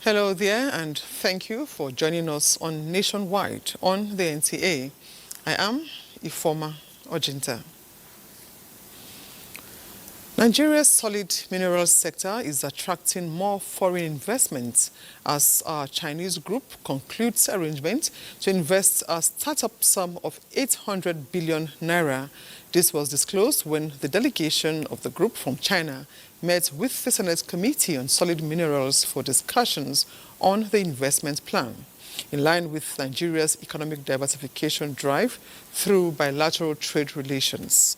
Hello there, and thank you for joining us on Nationwide on the NTA. I am Ifoma Ojinta. Nigeria's solid minerals sector is attracting more foreign investments as our Chinese group concludes arrangement to invest a startup sum of 800 billion naira. This was disclosed when the delegation of the group from China met with the Senate Committee on Solid Minerals for discussions on the investment plan, in line with Nigeria's economic diversification drive through bilateral trade relations.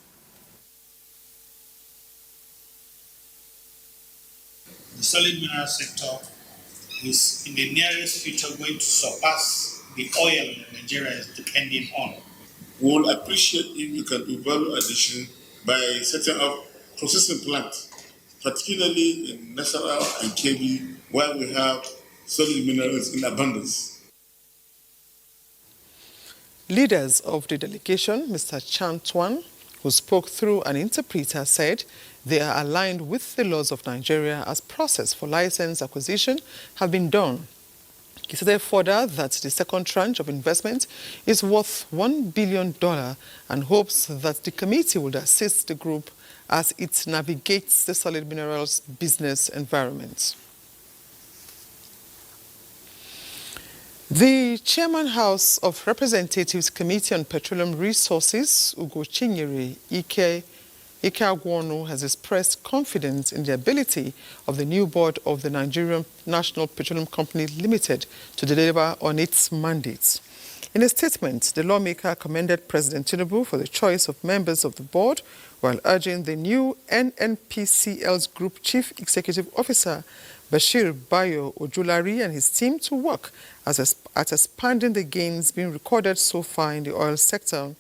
The solid mineral sector is in the nearest future going to surpass the oil that Nigeria is depending on. We will appreciate if you can do value addition by setting up processing plants, particularly in Nasarawa and Kebbi, where we have solid minerals in abundance. Leaders of the delegation, Mr. Chan Tuan, who spoke through an interpreter, said they are aligned with the laws of Nigeria as process for license acquisition have been done. He said further that the second tranche of investment is worth $1 billion and hopes that the committee will assist the group as it navigates the solid minerals business environment. The Chairman House of Representatives Committee on Petroleum Resources, Ugo Chinyere Ike Agwonu, has expressed confidence in the ability of the new board of the Nigerian National Petroleum Company Limited to deliver on its mandates. In a statement, the lawmaker commended President Tinubu for the choice of members of the board, while urging the new NNPCL's Group Chief Executive Officer, Bashir Bayo Ojulari, and his team to work at expanding the gains being recorded so far in the oil sector.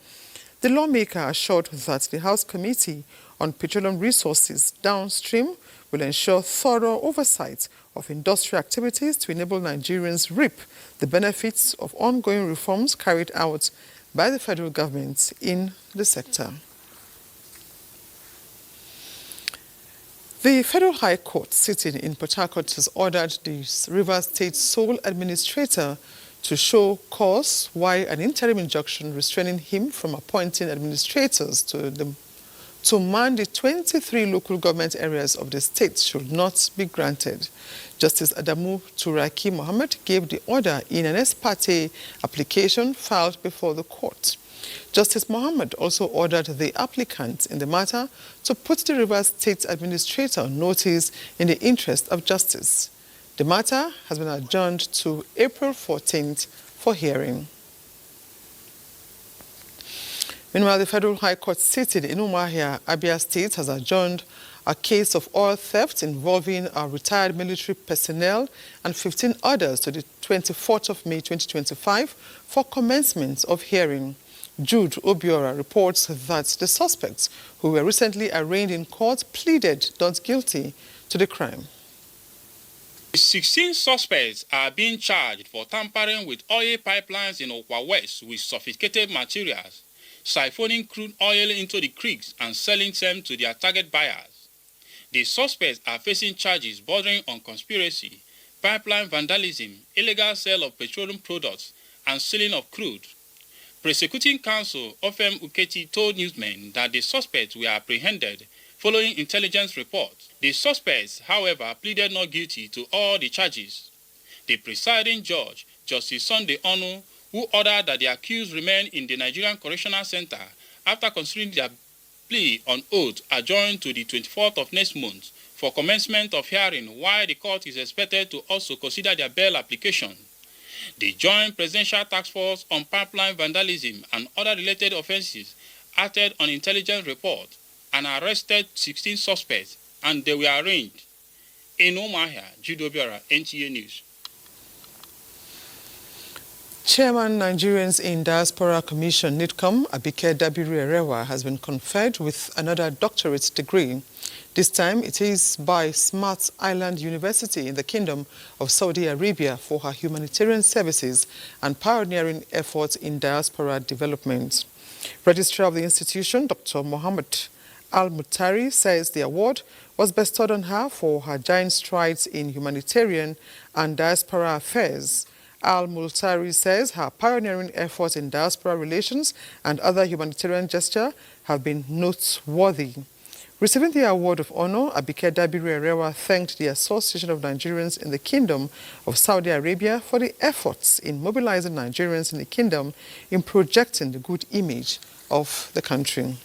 The lawmaker assured that the House Committee on Petroleum Resources downstream will ensure thorough oversight of industrial activities to enable Nigerians reap the benefits of ongoing reforms carried out by the federal government in the sector. The Federal High Court sitting in Port Harcourt has ordered the Rivers State sole administrator to show cause why an interim injunction restraining him from appointing administrators to man the 23 local government areas of the state should not be granted. Justice Adamu Turaki Mohammed gave the order in an ex parte application filed before the court. Justice Mohammed also ordered the applicant in the matter to put the Rivers State Administrator on notice in the interest of justice. The matter has been adjourned to April 14th for hearing. Meanwhile, the Federal High Court sitting in Umuahia, Abia State, has adjourned a case of oil theft involving a retired military personnel and 15 others to the 24th of May 2025 for commencement of hearing. Jude Obiora reports that the suspects, who were recently arraigned in court, pleaded not guilty to the crime. 16 suspects are being charged for tampering with oil pipelines in Okwa West with sophisticated materials, siphoning crude oil into the creeks and selling them to their target buyers. The suspects are facing charges bordering on conspiracy, pipeline vandalism, illegal sale of petroleum products, and selling of crude. Prosecuting counsel Ofem Uketi told newsmen that the suspects were apprehended following intelligence reports. The suspects, however, pleaded not guilty to all the charges. The presiding judge, Justice Sunday Onu, who ordered that the accused remain in the Nigerian Correctional Center after considering their plea on oath, adjourned to the 24th of next month for commencement of hearing, while the court is expected to also consider their bail application. The Joint Presidential Task Force on Pipeline Vandalism and other related offenses acted on intelligence report and arrested 16 suspects, and they were arraigned. In Umuahia, Jude Obiora, NTA News. Chairman Nigerians in Diaspora Commission, NIDCOM, Abike Dabiri-Erewa, has been conferred with another doctorate degree. This time it is by Smart Island University in the Kingdom of Saudi Arabia for her humanitarian services and pioneering efforts in diaspora development. Registrar of the institution, Dr. Mohammed Al-Mutari says the award was bestowed on her for her giant strides in humanitarian and diaspora affairs. Al-Mutari says her pioneering efforts in diaspora relations and other humanitarian gestures have been noteworthy. Receiving the award of honor, Abike Dabiri-Erewa thanked the Association of Nigerians in the Kingdom of Saudi Arabia for the efforts in mobilizing Nigerians in the kingdom in projecting the good image of the country.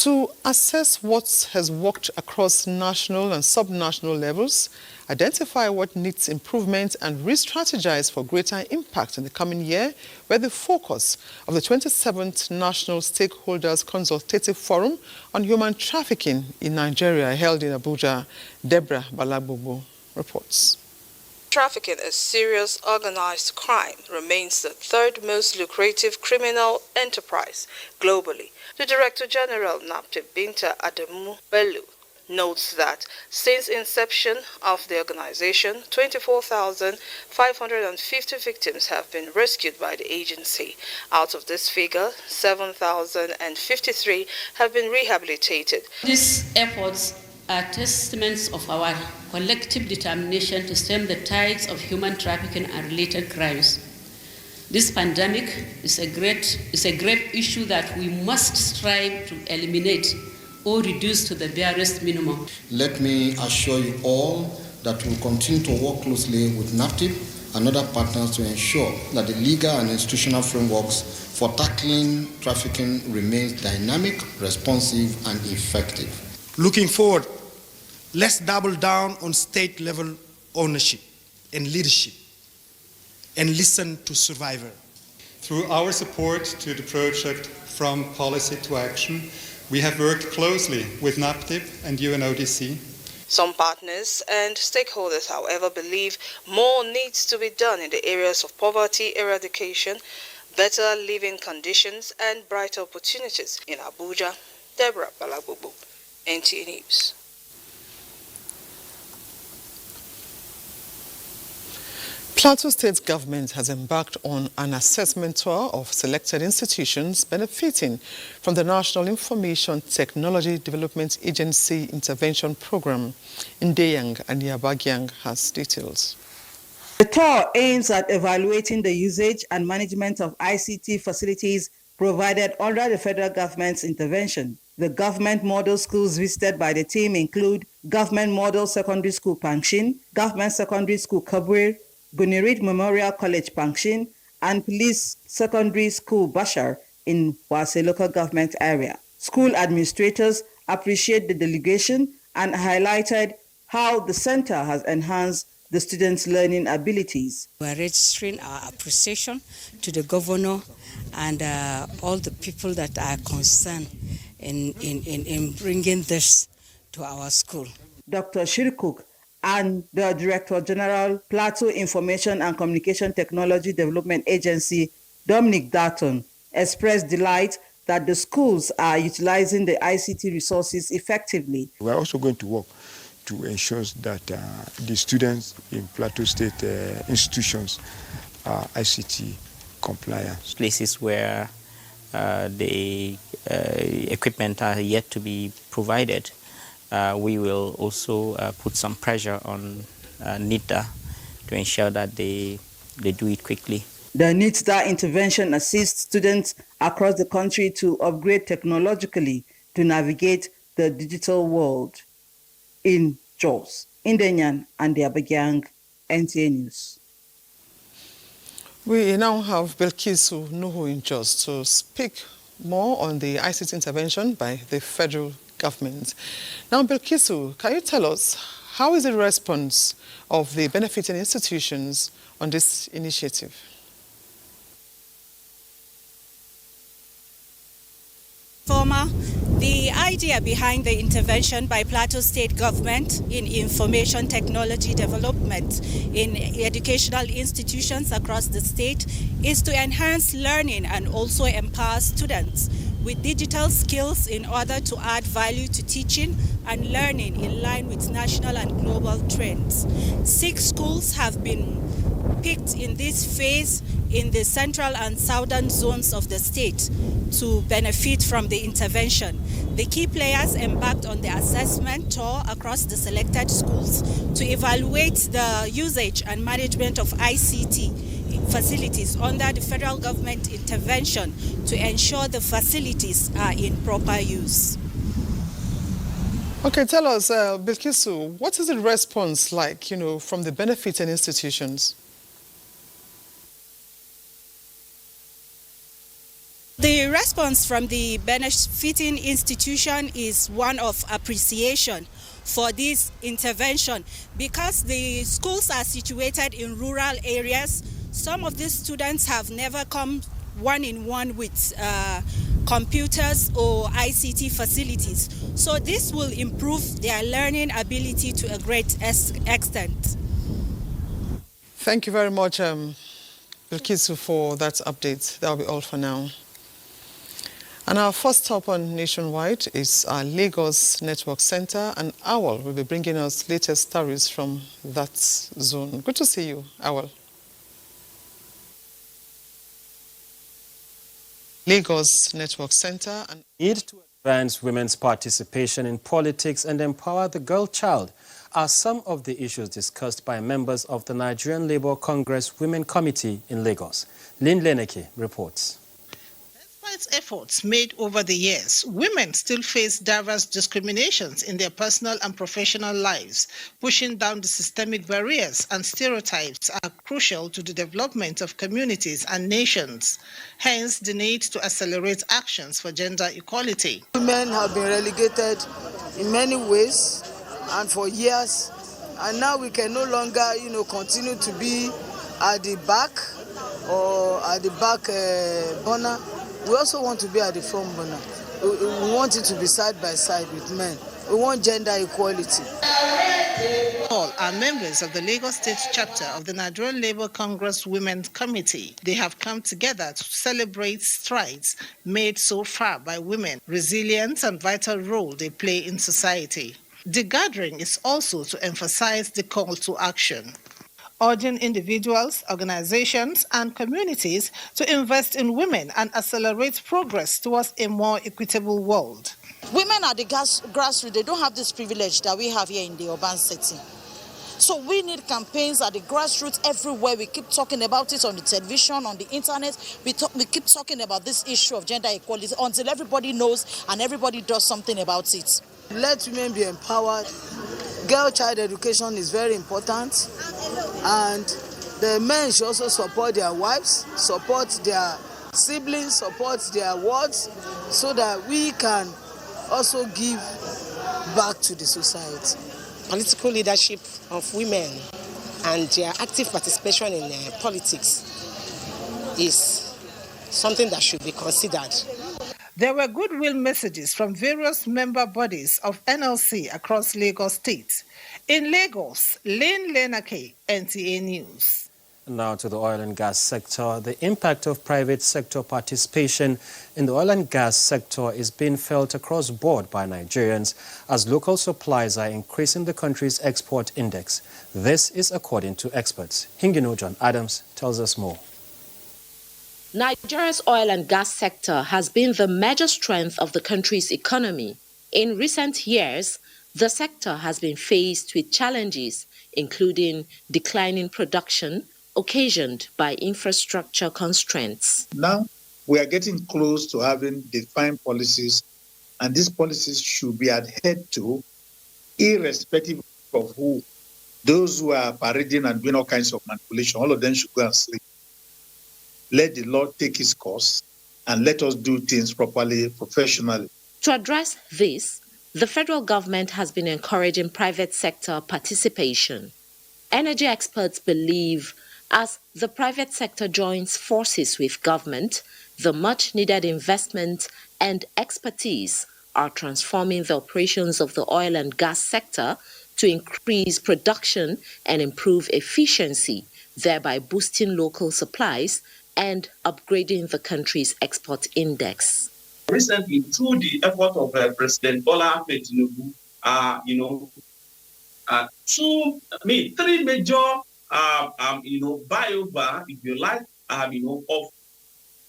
To assess what has worked across national and subnational levels, identify what needs improvement and re-strategize for greater impact in the coming year were the focus of the 27th National Stakeholders Consultative Forum on Human Trafficking in Nigeria held in Abuja. Deborah Balagbobo reports. Trafficking, a serious organized crime, remains the third most lucrative criminal enterprise globally. The Director General, NAPTIP, Binta Adamu Bello, notes that since inception of the organization, 24,550 victims have been rescued by the agency. Out of this figure, 7,053 have been rehabilitated. These efforts are testaments of our collective determination to stem the tides of human trafficking and related crimes. This pandemic is a great issue that we must strive to eliminate or reduce to the barest minimum. Let me assure you all that we will continue to work closely with NAPTIP and other partners to ensure that the legal and institutional frameworks for tackling trafficking remains dynamic, responsive, and effective. Looking forward, let's double down on state-level ownership and leadership and listen to survivors. Through our support to the project From Policy to Action, we have worked closely with NAPTIP and UNODC. Some partners and stakeholders, however, believe more needs to be done in the areas of poverty eradication, better living conditions, and brighter opportunities. In Abuja, Deborah Balagbobo, NTA News. Plateau State government has embarked on an assessment tour of selected institutions benefiting from the National Information Technology Development Agency Intervention Program. Ndeyang and Yabagyang has details. The tour aims at evaluating the usage and management of ICT facilities provided under the federal government's intervention. The government model schools visited by the team include Government Model Secondary School Pangshin, Government Secondary School Kabwe, Gunirit Memorial College Pangshin, and Police Secondary School Bashar in Wase local government area. School administrators appreciate the delegation and highlighted how the center has enhanced the students' learning abilities. We are registering our appreciation to the governor and all the people that are concerned in bringing this to our school. Dr. Shirikuk and the Director General, Plateau Information and Communication Technology Development Agency, Dominic Darton, expressed delight that the schools are utilizing the ICT resources effectively. We are also going to work to ensure that the students in Plateau State institutions are ICT compliant. Places where the equipment are yet to be provided, we will also put some pressure on NITA to ensure that they do it quickly. The NITA intervention assists students across the country to upgrade technologically to navigate the digital world. In Jos, Indenyan and the Abagyang, NTA News. We now have Belkisu Nuhu in Jos to speak more on the ICT intervention by the federal government. Now, Belkisu, can you tell us how is the response of the benefiting institutions on this initiative? The idea behind the intervention by Plateau State government in information technology development in educational institutions across the state is to enhance learning and also empower students with digital skills in order to add value to teaching and learning in line with national and global trends. 6 schools have been picked in this phase in the central and southern zones of the state to benefit from the intervention. The key players embarked on the assessment tour across the selected schools to evaluate the usage and management of ICT facilities under the federal government intervention to ensure the facilities are in proper use. Okay, tell us, Bilkisu, what is the response like, from the benefiting institutions? The response from the benefiting institution is one of appreciation for this intervention because the schools are situated in rural areas. Some of these students have never come one-on-one with computers or ICT facilities. So this will improve their learning ability to a great extent. Thank you very much, Bilkisu, for that update. That will be all for now. And our first stop on Nationwide is our Lagos Network Center, and Awal will be bringing us latest stories from that zone. Good to see you, Awal. Lagos Network Center and need to advance women's participation in politics and empower the girl child are some of the issues discussed by members of the Nigerian Labour Congress Women Committee in Lagos. Lynn Leneke reports. Despite efforts made over the years, women still face diverse discriminations in their personal and professional lives. Pushing down the systemic barriers and stereotypes are crucial to the development of communities and nations. Hence, the need to accelerate actions for gender equality. Women have been relegated in many ways and for years, and now we can no longer, continue to be at the back or at the back burner. We also want to be at the front burner. We want it to be side by side with men. We want gender equality. All are members of the Lagos State chapter of the Nigerian Labour Congress Women Committee. They have come together to celebrate strides made so far by women, resilience and vital role they play in society. The gathering is also to emphasize the call to action, urging individuals, organizations, and communities to invest in women and accelerate progress towards a more equitable world. Women at the grassroots, they don't have this privilege that we have here in the urban setting. So we need campaigns at the grassroots everywhere. We keep talking about it on the television, on the internet. We keep talking about this issue of gender equality until everybody knows and everybody does something about it. Let women be empowered. Girl child education is very important, and the men should also support their wives, support their siblings, support their wards, so that we can also give back to the society. Political leadership of women and their active participation in politics is something that should be considered. There were goodwill messages from various member bodies of NLC across Lagos State. In Lagos, Lynn Leneke, NTA News. Now to the oil and gas sector. The impact of private sector participation in the oil and gas sector is being felt across board by Nigerians as local supplies are increasing the country's export index. This is according to experts. Hingino John Adams tells us more. Nigeria's oil and gas sector has been the major strength of the country's economy. In recent years, the sector has been faced with challenges, including declining production occasioned by infrastructure constraints. Now, we are getting close to having defined policies, and these policies should be adhered to irrespective of who. Those who are parading and doing all kinds of manipulation, all of them should go and sleep. Let the law take its course and let us do things properly, professionally. To address this, the federal government has been encouraging private sector participation. Energy experts believe as the private sector joins forces with government, the much-needed investment and expertise are transforming the operations of the oil and gas sector to increase production and improve efficiency, thereby boosting local supplies and upgrading the country's export index. Recently, through the effort of President Bola Ahmed Tinubu, three major buyover, if you like, of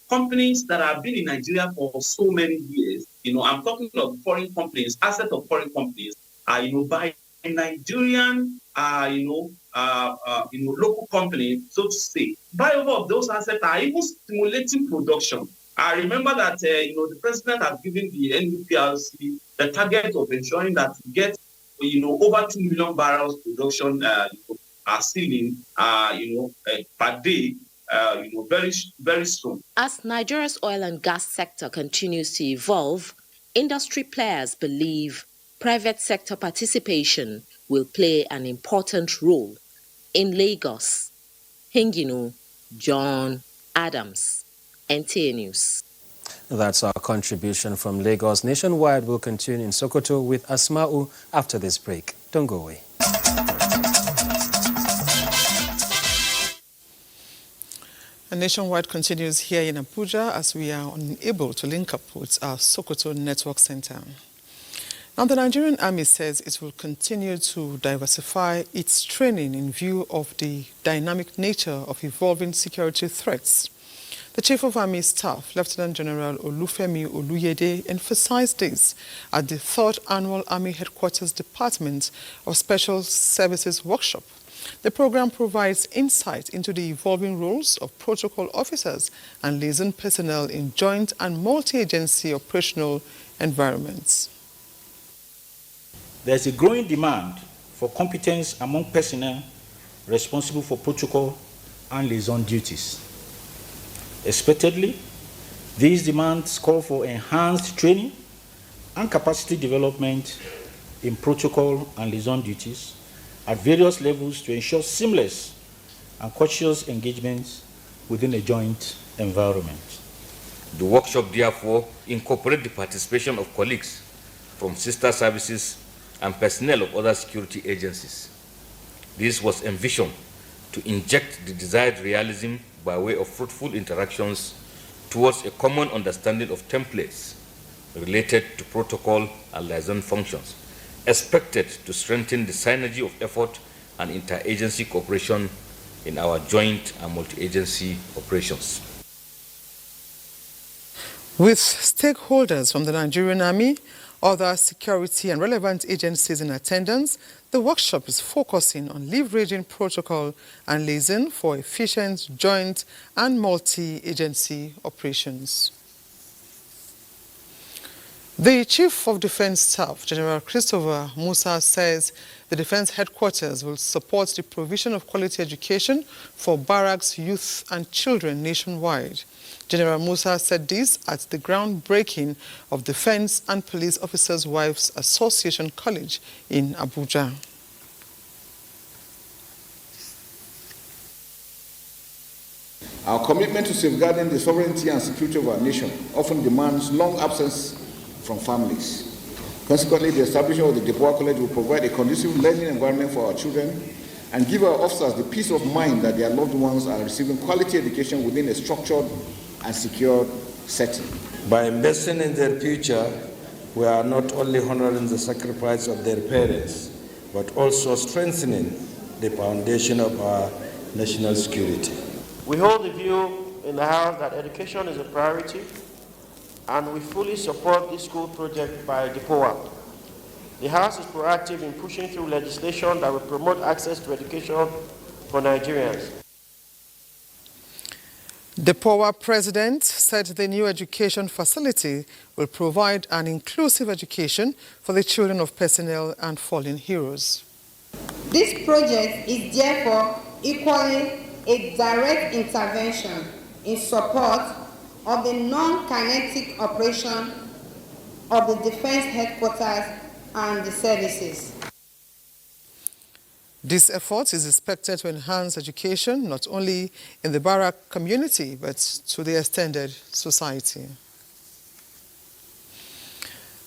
companies that have been in Nigeria for so many years. I'm talking of foreign companies, assets of foreign companies, by Nigerian, local company, so to say. Buyover of those assets are even stimulating production. I remember that, the president has given the NUPRC the target of ensuring that we get, over 2 million barrels production, ceiling, per day, very, very soon. As Nigeria's oil and gas sector continues to evolve, industry players believe private sector participation will play an important role. In Lagos, Hinginu, John Adams, NTA News. That's our contribution from Lagos. Nationwide will continue in Sokoto with Asma'u after this break. Don't go away. And Nationwide continues here in Abuja as we are unable to link up with our Sokoto Network Center. Now, the Nigerian Army says it will continue to diversify its training in view of the dynamic nature of evolving security threats. The Chief of Army Staff, Lieutenant General Olufemi Oluyede, emphasized this at the 3rd Annual Army Headquarters Department of Special Services Workshop. The program provides insight into the evolving roles of protocol officers and liaison personnel in joint and multi-agency operational environments. There's a growing demand for competence among personnel responsible for protocol and liaison duties. Expectedly, these demands call for enhanced training and capacity development in protocol and liaison duties at various levels to ensure seamless and cautious engagements within a joint environment. The workshop therefore incorporates the participation of colleagues from sister services and personnel of other security agencies. This was envisioned to inject the desired realism by way of fruitful interactions towards a common understanding of templates related to protocol and liaison functions, expected to strengthen the synergy of effort and interagency cooperation in our joint and multi-agency operations. With stakeholders from the Nigerian Army, other security and relevant agencies in attendance, the workshop is focusing on leveraging protocol and liaison for efficient joint and multi-agency operations. The Chief of Defense Staff, General Christopher Musa, says the Defense Headquarters will support the provision of quality education for barracks, youth and children nationwide. General Musa said this at the groundbreaking of Defense and Police Officers' Wives Association College in Abuja. Our commitment to safeguarding the sovereignty and security of our nation often demands long absence from families. Consequently, the establishment of the Diaspora College will provide a conducive learning environment for our children and give our officers the peace of mind that their loved ones are receiving quality education within a structured and secured setting. By investing in their future, we are not only honoring the sacrifice of their parents, but also strengthening the foundation of our national security. We hold the view in the House that education is a priority, and we fully support this school project by DPOA. The House is proactive in pushing through legislation that will promote access to education for Nigerians. The POA president said the new education facility will provide an inclusive education for the children of personnel and fallen heroes. This project is therefore equally a direct intervention in support of the non-kinetic operation of the Defense Headquarters and the services. This effort is expected to enhance education not only in the barrack community but to the extended society.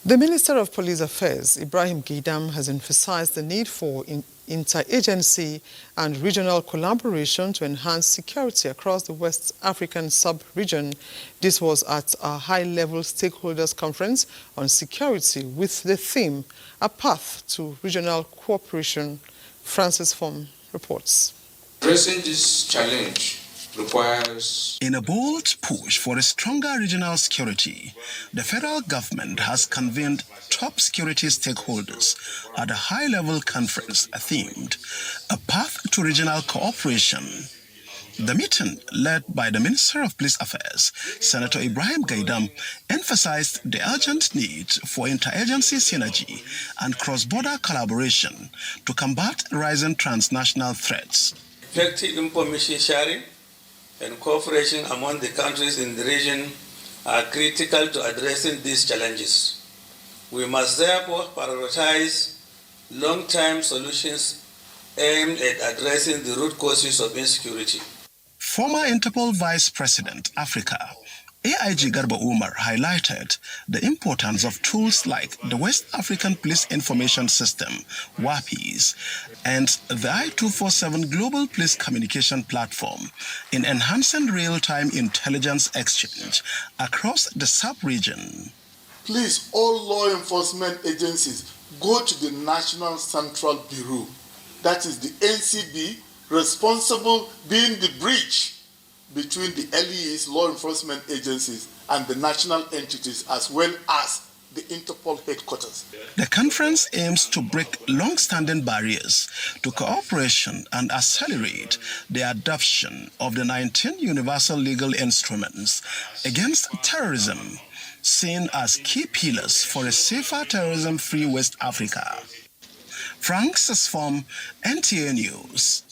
The Minister of Police Affairs, Ibrahim Gaidam, has emphasized the need for interagency and regional collaboration to enhance security across the West African sub-region. This was at a high-level stakeholders conference on security with the theme, A Path to Regional Cooperation. Francis Form reports. Addressing this challenge requires... In a bold push for a stronger regional security, the federal government has convened top security stakeholders at a high-level conference themed A Path to Regional Cooperation. The meeting, led by the Minister of Police Affairs, Senator Ibrahim Gaidam, emphasized the urgent need for interagency synergy and cross-border collaboration to combat rising transnational threats. Effective information sharing and cooperation among the countries in the region are critical to addressing these challenges. We must therefore prioritize long-term solutions aimed at addressing the root causes of insecurity. Former Interpol Vice President, Africa, AIG Garba Umar highlighted the importance of tools like the West African Police Information System, WAPIS, and the I-247 Global Police Communication Platform in enhancing real-time intelligence exchange across the sub-region. Please, all law enforcement agencies, go to the National Central Bureau, that is the NCB, responsible being the bridge between the LEAs, law enforcement agencies, and the national entities, as well as the Interpol headquarters. The conference aims to break long-standing barriers to cooperation and accelerate the adoption of the 19 universal legal instruments against terrorism, seen as key pillars for a safer terrorism-free West Africa. Frank Sesfom, NTA News.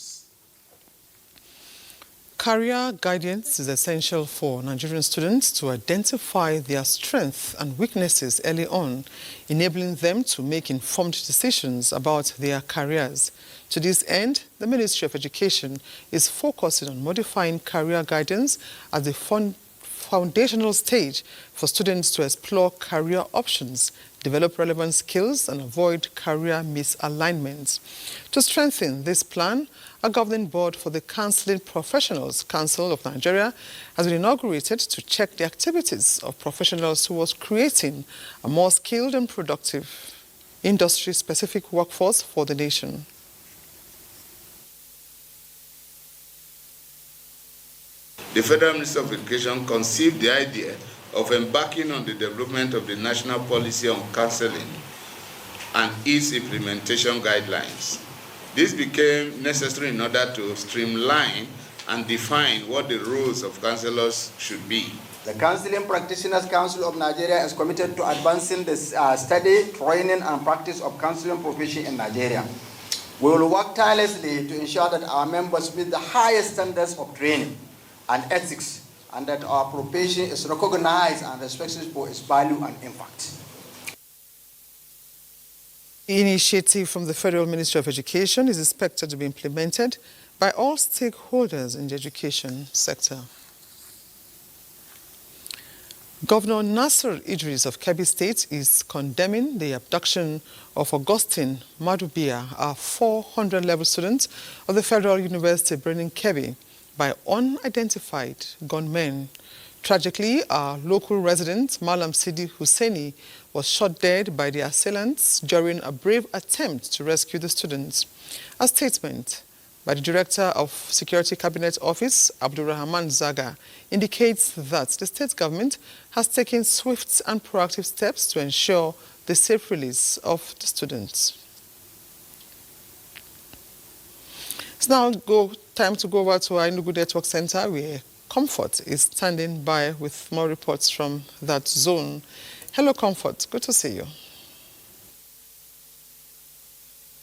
Career guidance is essential for Nigerian students to identify their strengths and weaknesses early on, enabling them to make informed decisions about their careers. To this end, the Ministry of Education is focusing on modifying career guidance at the foundational stage for students to explore career options, develop relevant skills, and avoid career misalignments. To strengthen this plan, a governing board for the Counseling Professionals Council of Nigeria has been inaugurated to check the activities of professionals towards creating a more skilled and productive industry-specific workforce for the nation. The Federal Minister of Education conceived the idea of embarking on the development of the national policy on counseling and its implementation guidelines. This became necessary in order to streamline and define what the roles of counselors should be. The Counseling Practitioners Council of Nigeria is committed to advancing the study, training, and practice of counseling profession in Nigeria. We will work tirelessly to ensure that our members meet the highest standards of training and ethics, and that our profession is recognized and respected for its value and impact. The initiative from the Federal Ministry of Education is expected to be implemented by all stakeholders in the education sector. Governor Nasir Idris of Kebbi State is condemning the abduction of Augustine Madubia, a 400-level student of the Federal University Birnin Kebbi, by unidentified gunmen. Tragically, our local resident, Malam Sidi Husseini, was shot dead by the assailants during a brave attempt to rescue the students. A statement by the Director of Security Cabinet Office, Abdulrahman Zaga, indicates that the state government has taken swift and proactive steps to ensure the safe release of the students. It's now time to go over to our Enugu Network Center, where Comfort is standing by with more reports from that zone. Hello, Comfort. Good to see you.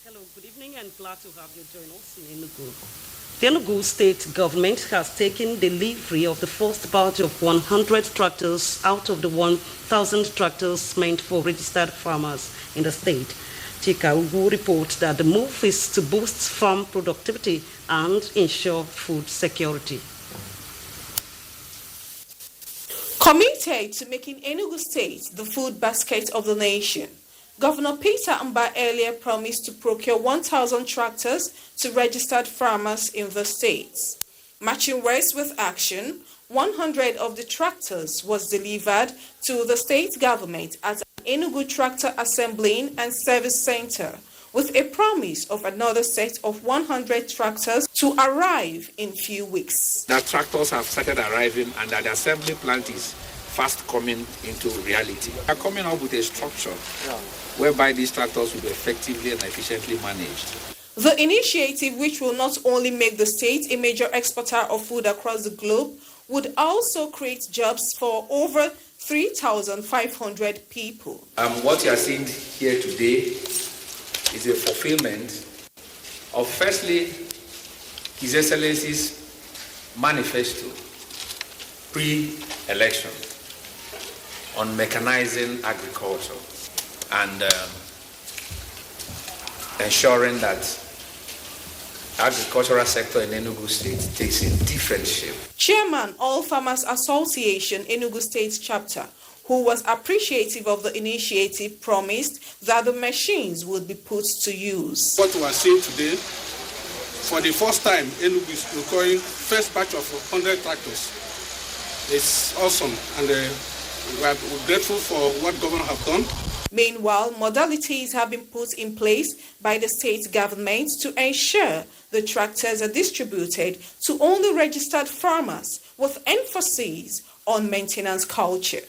Hello, good evening, and glad to have you join us in Enugu. The Enugu state government has taken delivery of the first batch of 100 tractors out of the 1,000 tractors meant for registered farmers in the state. Chika Ugu reports that the move is to boost farm productivity and ensure food security. Committed to making Enugu State the food basket of the nation, Governor Peter Mba earlier promised to procure 1,000 tractors to registered farmers in the state. Matching words with action, 100 of the tractors was delivered to the state government at an Enugu Tractor Assembling and Service Center, with a promise of another set of 100 tractors to arrive in few weeks. The tractors have started arriving and that the assembly plant is fast coming into reality. We are coming up with a structure whereby these tractors will be effectively and efficiently managed. The initiative, which will not only make the state a major exporter of food across the globe, would also create jobs for over 3,500 people. What you are seeing here today is a fulfillment of, firstly, His Excellency's manifesto pre-election on mechanizing agriculture and ensuring that agricultural sector in Enugu State takes a different shape. Chairman, All Farmers Association, Enugu State Chapter, who was appreciative of the initiative, promised that the machines would be put to use. What we are seeing today, for the first time, Enugu is requiring first batch of 100 tractors. It's awesome, and we're grateful for what government have done. Meanwhile, modalities have been put in place by the state government to ensure the tractors are distributed to only registered farmers, with emphasis on maintenance culture.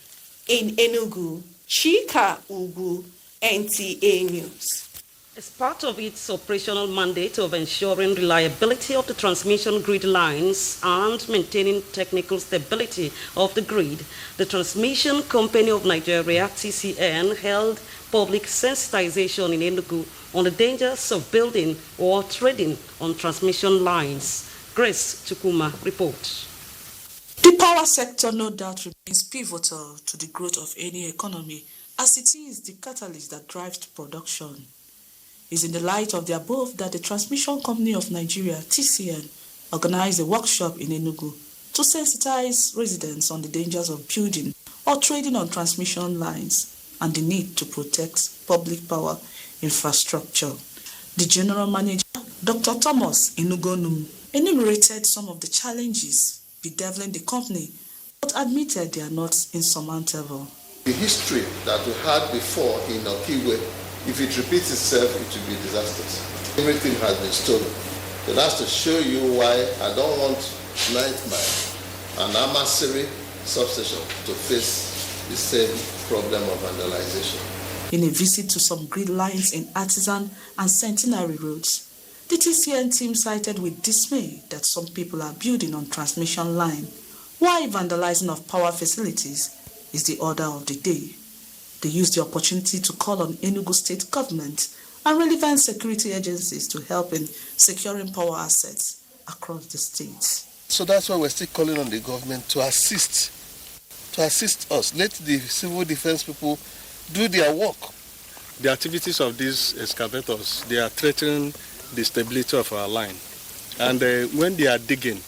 In Enugu, Chika Ugu, NTA News. As part of its operational mandate of ensuring reliability of the transmission grid lines and maintaining technical stability of the grid, the Transmission Company of Nigeria, TCN, held public sensitization in Enugu on the dangers of building or trading on transmission lines. Grace Chukuma reports. The power sector no doubt remains pivotal to the growth of any economy, as it is the catalyst that drives production. It's in the light of the above that the Transmission Company of Nigeria, TCN, organized a workshop in Enugu to sensitize residents on the dangers of building or trading on transmission lines and the need to protect public power infrastructure. The General Manager, Dr. Thomas Inugonum, enumerated some of the challenges bedeviling the company, but admitted they are not insurmountable. The history that we had before in Okiwe, if it repeats itself, it will be disastrous. Everything has been stolen. So that's to show you why I don't want Nightmare and Amasiri substation to face the same problem of vandalization. In a visit to some grid lines in Artisan and Centenary roads, the TCN team cited with dismay that some people are building on transmission line, while vandalizing of power facilities is the order of the day. They used the opportunity to call on Enugu State government and relevant security agencies to help in securing power assets across the state. So that's why we're still calling on the government to assist us. Let the civil defense people do their work. The activities of these excavators, they are threatening the stability of our line. And when they are digging,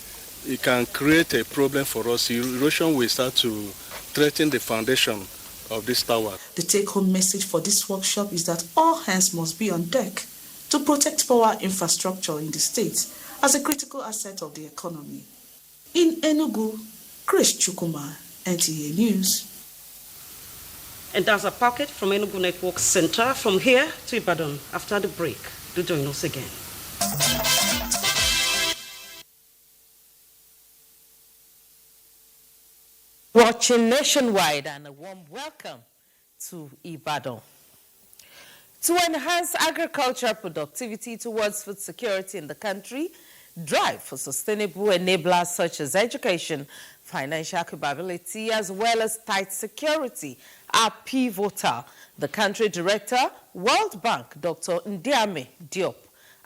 it can create a problem for us. Erosion will start to threaten the foundation of this tower. The take-home message for this workshop is that all hands must be on deck to protect power infrastructure in the state as a critical asset of the economy. In Enugu, Chris Chukuma, NTA News. And that's a packet from Enugu Network Center. From here to Ibadan, after the break, do join us again. Watching nationwide, and a warm welcome to Ibadan. To enhance agricultural productivity towards food security in the country, drive for sustainable enablers such as education, financial capability, as well as tight security are pivotal. The country director, World Bank, Dr. Ndiame Diop,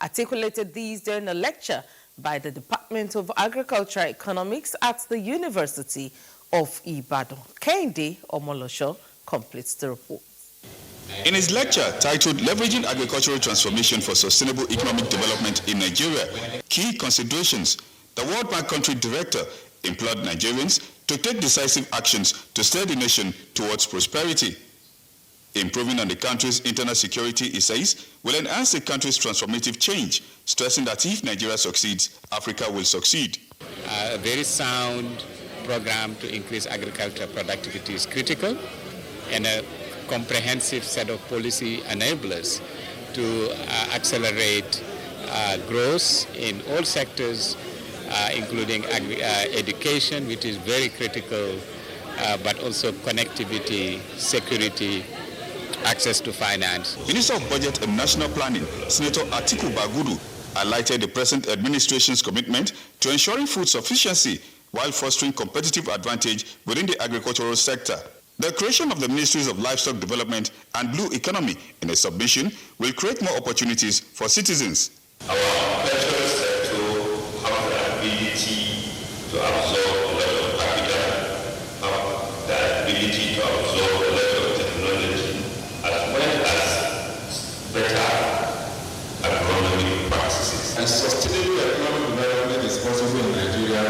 articulated these during a lecture by the Department of Agricultural Economics at the University of Ibadan. Kehinde Omolosho completes the report. In his lecture titled Leveraging Agricultural Transformation for Sustainable Economic Development in Nigeria, Key Considerations, the World Bank country director implored Nigerians to take decisive actions to steer the nation towards prosperity. Improving on the country's internal security, he says, will enhance the country's transformative change, stressing that if Nigeria succeeds, Africa will succeed. A very sound program to increase agricultural productivity is critical, and a comprehensive set of policy enablers to accelerate growth in all sectors, including education, which is very critical, but also connectivity, security, access to finance. Minister of Budget and National Planning, Senator Atiku Bagudu, highlighted the present administration's commitment to ensuring food sufficiency while fostering competitive advantage within the agricultural sector. The creation of the Ministries of Livestock Development and Blue Economy in a submission will create more opportunities for citizens. Our agricultural sector have the ability to absorb a lot of capital, have the ability to absorb a lot of technology, as well as better agronomic practices. And sustainable economic development is possible in Nigeria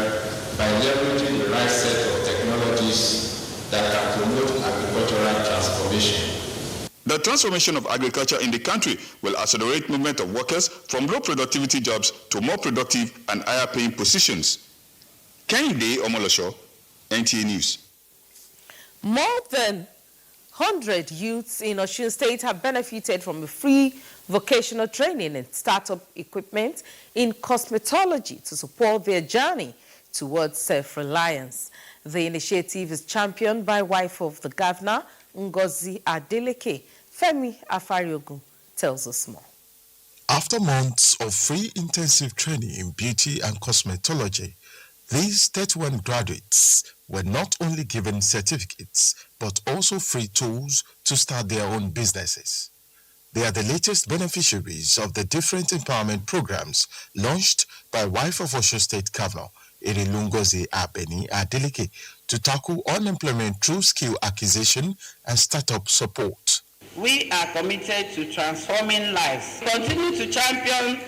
by leveraging the right set of technologies that can promote agricultural transformation. The transformation of agriculture in the country will accelerate movement of workers from low productivity jobs to more productive and higher paying positions. Kehinde Omolosho, NTA News. More than 100 youths in Osun State have benefited from a free vocational training and startup equipment in cosmetology to support their journey towards self-reliance. The initiative is championed by wife of the governor, Ngozi Adeleke. Femi Afariogun tells us more. After months of free intensive training in beauty and cosmetology, these 31 graduates were not only given certificates, but also free tools to start their own businesses. They are the latest beneficiaries of the different empowerment programs launched by wife of Osun State Governor, Ngozi Adeleke, to tackle unemployment through skill acquisition and startup support. We are committed to transforming lives. Continue to champion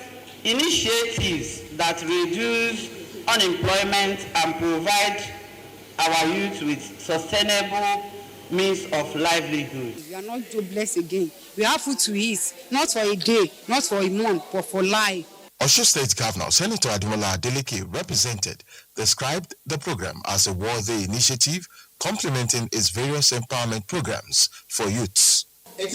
initiatives that reduce unemployment and provide our youth with sustainable means of livelihood. We are not jobless again. We have food to eat, not for a day, not for a month, but for life. Osun State Governor Senator Ademola Adeleke described the program as a worthy initiative complementing its various empowerment programs for youths. It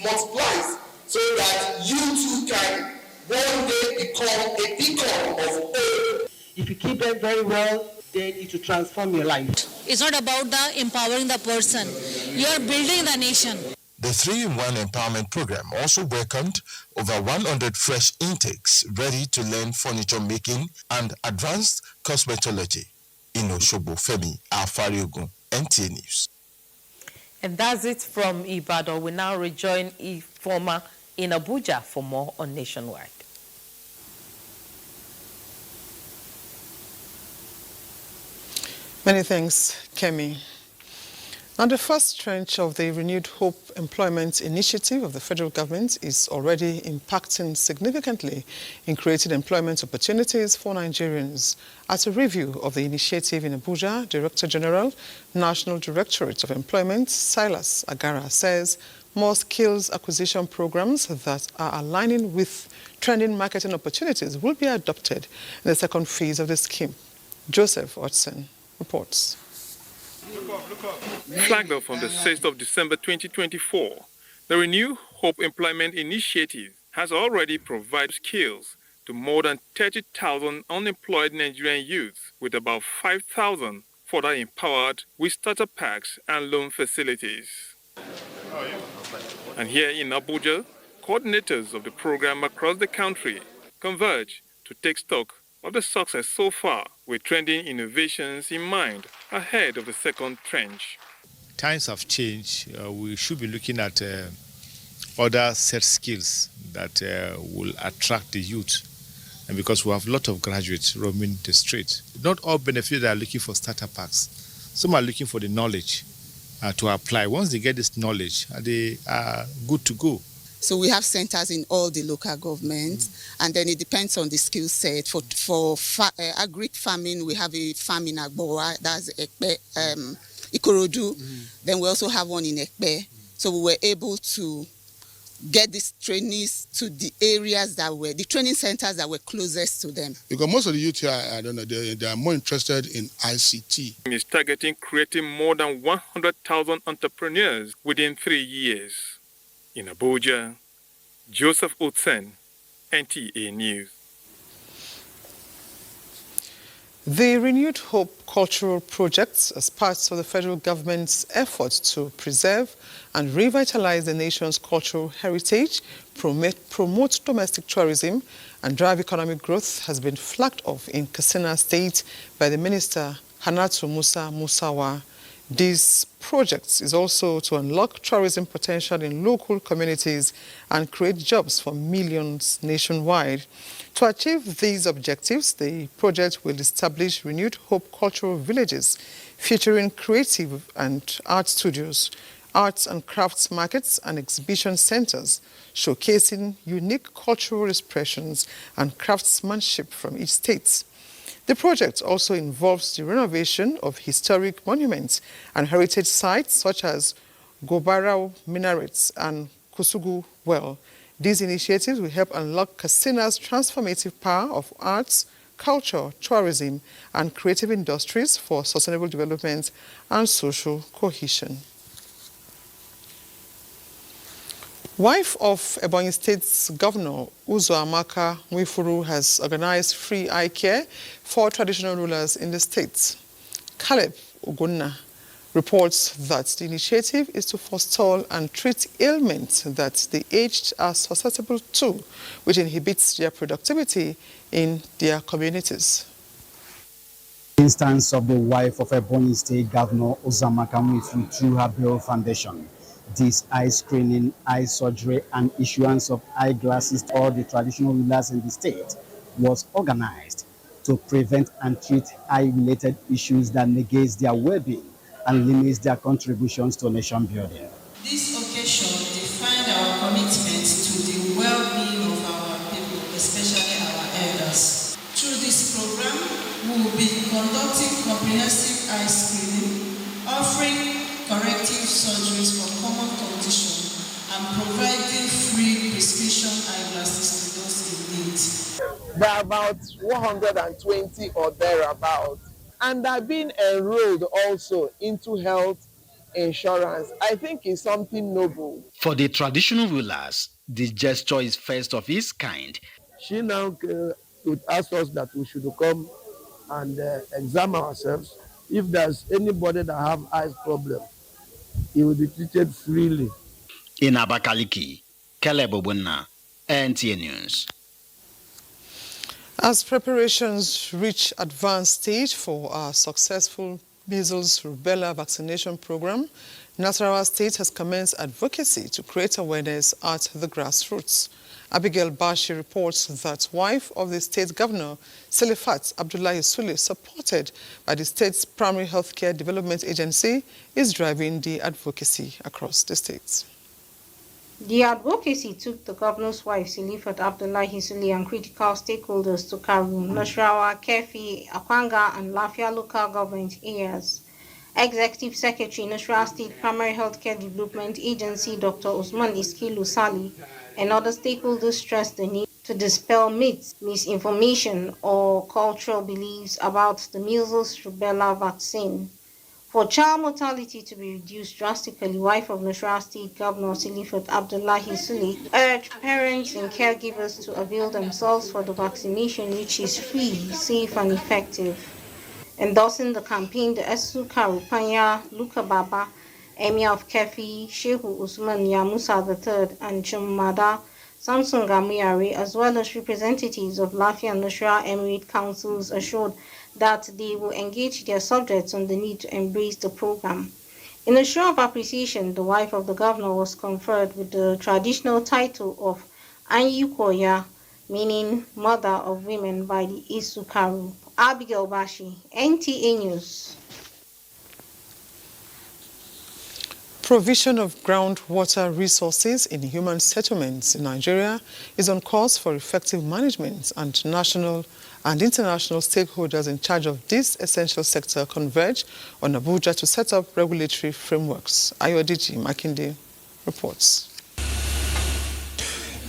multiplies so that you too can one day become a beacon of hope. If you keep them very well, then it will transform your life. It's not about the empowering the person. You are building the nation. The 3-in-1 empowerment program also welcomed over 100 fresh intakes ready to learn furniture making and advanced cosmetology. In Osogbo, Femi Afariogun, NTA News. And that's it from Ibadan. We now rejoin Ifoma in Abuja for more on Nationwide. Many thanks, Kemi. Now, the first tranche of the Renewed Hope Employment Initiative of the federal government is already impacting significantly in creating employment opportunities for Nigerians. At a review of the initiative in Abuja, Director General, National Directorate of Employment, Silas Agara, says more skills acquisition programs that are aligning with trending marketing opportunities will be adopted in the second phase of the scheme. Joseph Otson reports. Flagged off on the 6th of December 2024, the Renew Hope Employment Initiative has already provided skills to more than 30,000 unemployed Nigerian youths, with about 5,000 further empowered with starter packs and loan facilities. And here in Abuja, coordinators of the program across the country converge to take stock of the success so far, with trending innovations in mind ahead of the second tranche. Times have changed. We should be looking at other set skills that will attract the youth. And because we have a lot of graduates roaming the street, not all beneficiaries are looking for starter packs. Some are looking for the knowledge to apply. Once they get this knowledge, they are good to go. So we have centers in all the local governments, and then it depends on the skill set. For agric farming, we have a farm in Agbowa, that's Ikorodu. Then we also have one in Ekpe. So we were able to get these trainees to the areas that were, the training centers that were closest to them. Because most of the youth here, I don't know, they are more interested in ICT. It's targeting creating more than 100,000 entrepreneurs within 3 years. In Abuja, Joseph Otsen, NTA News. The Renewed Hope cultural projects, as part of the federal government's efforts to preserve and revitalize the nation's cultural heritage, promote domestic tourism, and drive economic growth, has been flagged off in Katsina State by the Minister Hannatu Musa Musawa. This project is also to unlock tourism potential in local communities and create jobs for millions nationwide. To achieve these objectives, the project will establish Renewed Hope cultural villages featuring creative and art studios, arts and crafts markets and exhibition centers, showcasing unique cultural expressions and craftsmanship from each state. The project also involves the renovation of historic monuments and heritage sites such as Gobarao Minarets and Kusugu Well. These initiatives will help unlock Katsina's transformative power of arts, culture, tourism, and creative industries for sustainable development and social cohesion. Wife of Ebonyi State's Governor Uzoamaka Mwifuru has organized free eye care for traditional rulers in the state. Caleb Ogunna reports that the initiative is to forestall and treat ailments that the aged are susceptible to, which inhibits their productivity in their communities. Instance of the wife of Ebonyi State Governor Uzoamaka Mwifuru through her Bill Foundation. This eye screening, eye surgery, and issuance of eyeglasses to all the traditional rulers in the state was organized to prevent and treat eye-related issues that negate their well-being and limits their contributions to nation building. This occasion defined our commitment to the well-being of our people, especially our elders. Through this program, we will be conducting comprehensive eye screening, offering corrective surgeries for common conditions, and providing free prescription eyeglasses to those in need. There are about 120 or thereabouts, and are being enrolled also into health insurance. I think it's something noble. For the traditional rulers, this gesture is first of its kind. She now would ask us that we should come and examine ourselves. If there's anybody that have eyes problem, he will be treated freely. In Abakaliki, Caleb Ogunna, NTA News. As preparations reach advanced stage for our successful measles rubella vaccination program, Nasarawa State has commenced advocacy to create awareness at the grassroots. Abigail Bashi reports that wife of the state governor, Selifat Abdullahi Sule, supported by the state's primary healthcare development agency, is driving the advocacy across the states. The advocacy took the governor's wife, Selifat Abdullahi Sule, and critical stakeholders to Karu, Nasarawa, Kefi, Akwanga, and Lafia local government areas. Executive Secretary, Nasarawa State Primary Healthcare Development Agency, Dr. Usman Iskilu Sali, and other stakeholders stressed the need to dispel myths, misinformation, or cultural beliefs about the measles rubella vaccine. For child mortality to be reduced drastically, wife of Nasarawa State Governor Selifat Abdullahi Sule urged parents and caregivers to avail themselves for the vaccination, which is free, safe, and effective. Endorsing the campaign, the Esu Karupanya Luka Baba, Emir of Kefi, Shehu Usman Yamusa III, and Chumada Samson Gamuyari, as well as representatives of Lafia and Nusra Emirate Councils, assured that they will engage their subjects on the need to embrace the program. In a show of appreciation, the wife of the governor was conferred with the traditional title of Anyukoya, meaning Mother of Women, by the Isukaru. Abigail Bashi, NTA News. Provision of groundwater resources in human settlements in Nigeria is on course for effective management, and national and international stakeholders in charge of this essential sector converge on Abuja to set up regulatory frameworks. Ayodiji Makinde reports.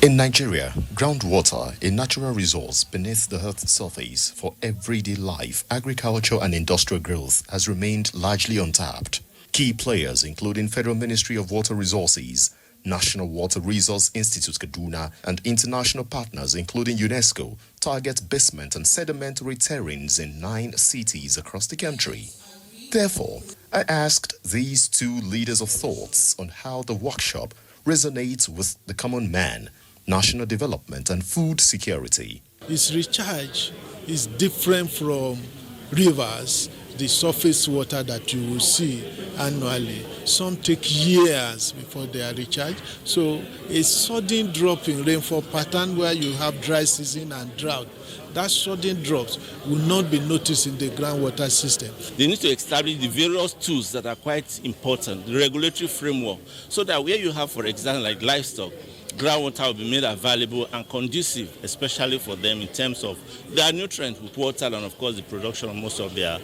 In Nigeria, groundwater, a natural resource beneath the Earth's surface for everyday life, agriculture and industrial growth, has remained largely untapped. Key players, including Federal Ministry of Water Resources, National Water Resource Institute Kaduna and international partners including UNESCO target basement and sedimentary terrains in 9 cities across the country. Therefore, I asked these two leaders of thoughts on how the workshop resonates with the common man, national development and food security. Its recharge is different from rivers, the surface water that you will see annually. Some take years before they are recharged. So a sudden drop in rainfall pattern where you have dry season and drought, that sudden drops will not be noticed in the groundwater system. They need to establish the various tools that are quite important, the regulatory framework, so that where you have, for example, like livestock, groundwater will be made available and conducive, especially for them in terms of their nutrients with water and, of course, the production of most of their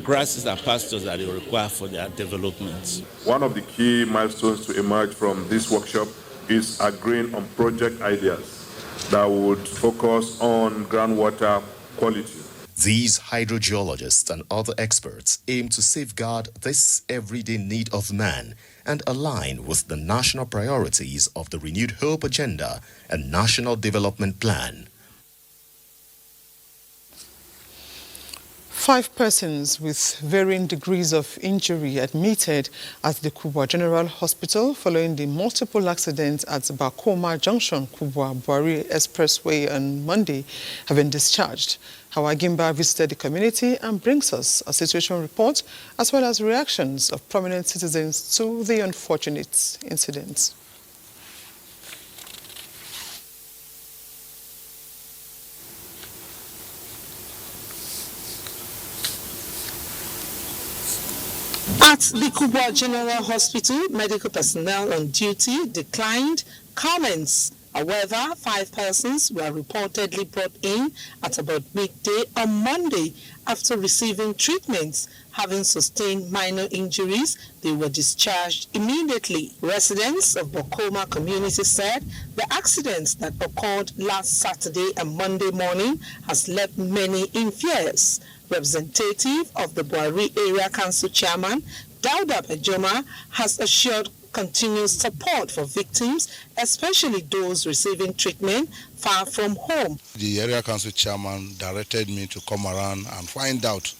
grasses and pastures that they require for their development. One of the key milestones to emerge from this workshop is agreeing on project ideas that would focus on groundwater quality. These hydrogeologists and other experts aim to safeguard this everyday need of man and align with the national priorities of the Renewed Hope Agenda and National Development Plan. 5 persons with varying degrees of injury admitted at the Kubwa General Hospital following the multiple accidents at Bakoma Junction, Kubwa Buari Expressway on Monday have been discharged. Hawa Gimba visited the community and brings us a situation report as well as reactions of prominent citizens to the unfortunate incidents. At the Kubwa General Hospital, medical personnel on duty declined comments. However, 5 persons were reportedly brought in at about midday on Monday after receiving treatments. Having sustained minor injuries, they were discharged immediately. Residents of Bokoma community said the accidents that occurred last Saturday and Monday morning has left many in fears. Representative of the Buari Area Council Chairman, Dauda Bejoma, has assured continuous support for victims, especially those receiving treatment far from home. The Area Council Chairman directed me to come around and find out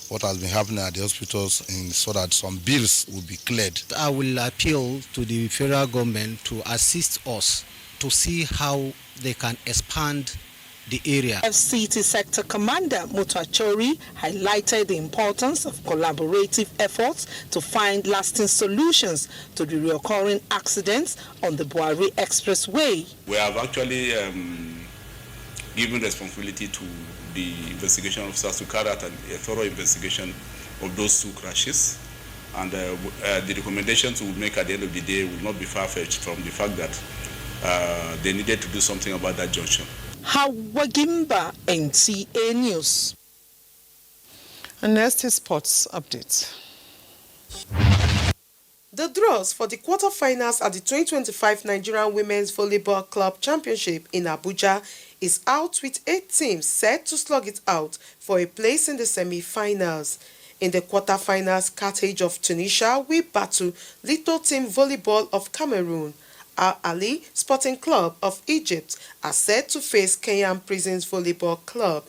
what has been happening at the hospitals so that some bills will be cleared. I will appeal to the federal government to assist us to see how they can expand the area. FCT Sector Commander Mutachori highlighted the importance of collaborative efforts to find lasting solutions to the recurring accidents on the Buari Expressway. We have actually given responsibility to the investigation officers to carry out a thorough investigation of those 2 crashes. And the recommendations we will make at the end of the day will not be far-fetched from the fact that they needed to do something about that junction. Hawagimba, NTA News. And next is sports updates. The draws for the quarterfinals at the 2025 Nigerian Women's Volleyball Club Championship in Abuja is out with 8 teams set to slug it out for a place in the semi-finals. In the quarterfinals, Carthage of Tunisia will battle Little Team Volleyball of Cameroon. Al Ali Sporting Club of Egypt are set to face Kenyan Prisons Volleyball Club.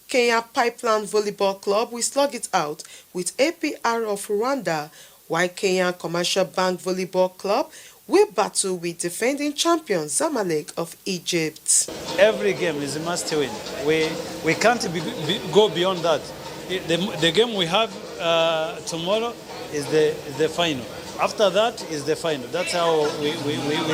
Kenya Pipeline Volleyball Club will slug it out with APR of Rwanda, while Kenyan Commercial Bank Volleyball Club will battle with defending champion Zamalek of Egypt. Every game is a must-win. We can't go beyond that. The game we have tomorrow is the final. After that is the final. That's how we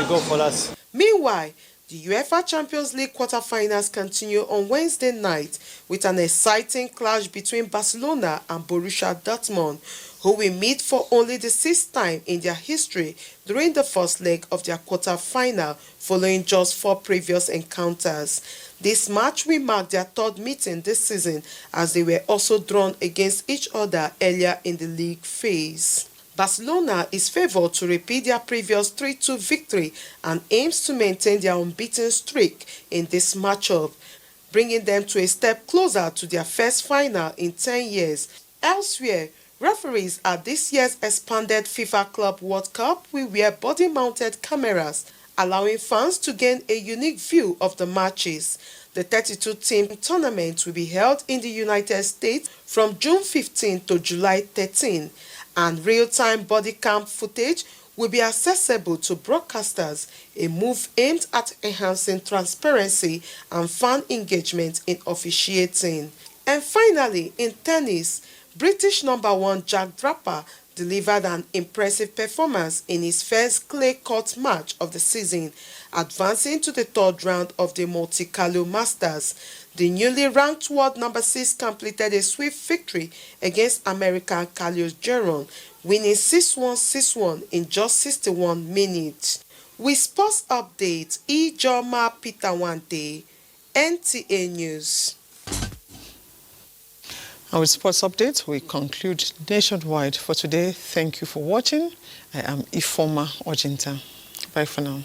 go for us. Meanwhile, the UEFA Champions League quarterfinals continue on Wednesday night with an exciting clash between Barcelona and Borussia Dortmund, who will meet for only the 6th time in their history during the first leg of their quarterfinal, following just 4 previous encounters. This match will mark their 3rd meeting this season, as they were also drawn against each other earlier in the league phase. Barcelona is favoured to repeat their previous 3-2 victory and aims to maintain their unbeaten streak in this matchup, bringing them to a step closer to their first final in 10 years. Elsewhere, Referees at this year's expanded FIFA Club World Cup will wear body-mounted cameras, allowing fans to gain a unique view of the matches. The 32-team tournament will be held in the United States from June 15 to July 13, and real-time body cam footage will be accessible to broadcasters, a move aimed at enhancing transparency and fan engagement in officiating. And finally, in tennis, British #1 Jack Draper delivered an impressive performance in his first clay court match of the season, advancing to the third round of the Monte Carlo Masters. The newly ranked world #6 completed a swift victory against American Carlos Geron, winning 6-1, 6-1 in just 61 minutes. With sports update, Ijoma Pitawante, NTA News. And with sports updates, we conclude Nationwide for today. Thank you for watching. I am Ifoma Ojinta. Bye for now.